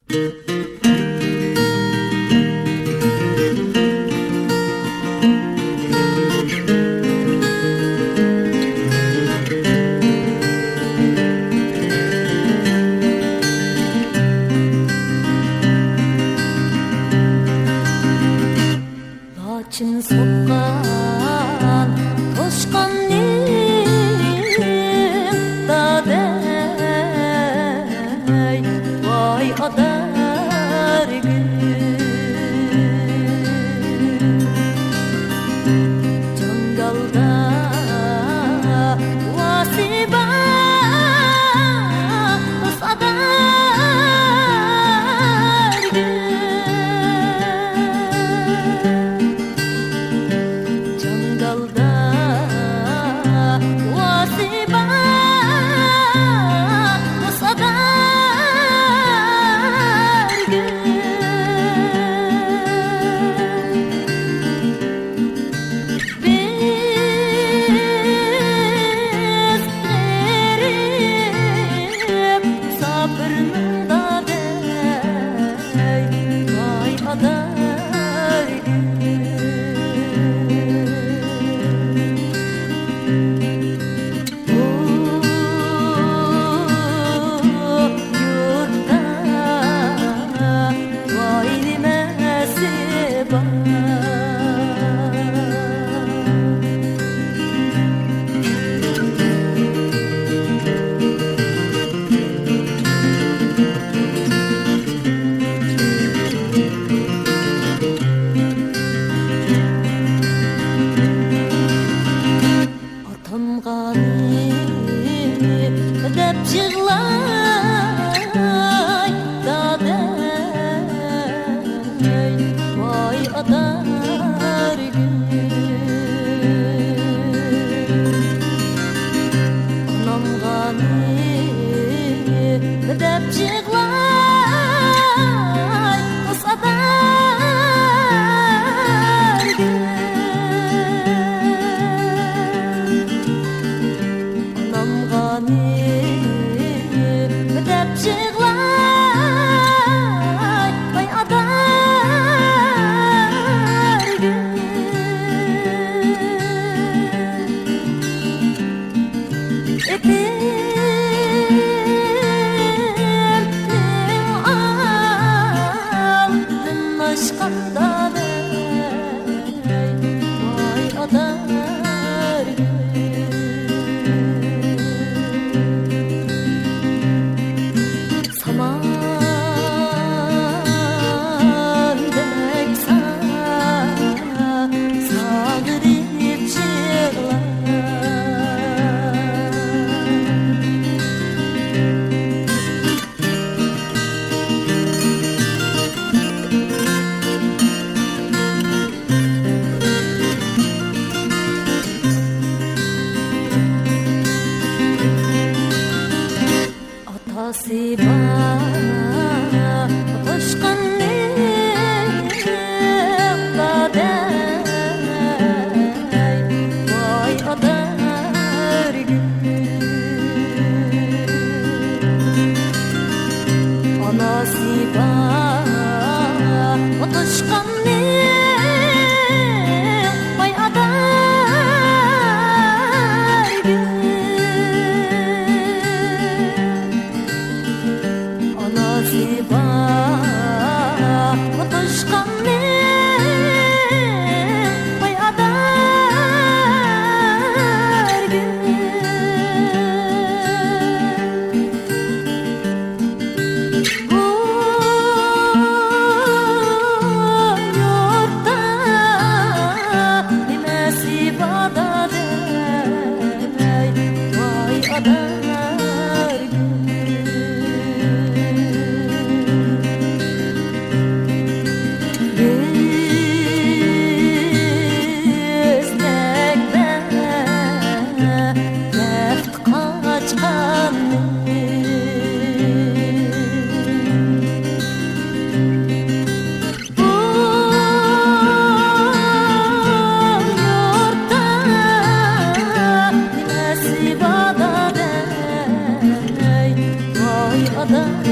Laçın sokkan toşkan dadey vay adar Cangalda vasiba adar Cangalda vasiba dep yığlay dadey vay adar Anam gani dep yığlay adar Anam gani dep yığlay vay adar Etimning aldin aşkanda vay adar Samandek sağırıp yığlar Atası bana toşkan dadey vay adar Anası bana toşkan vay adar Anası bana toşkan vay adar Bu yurtta nimesi badadey vay adar Ada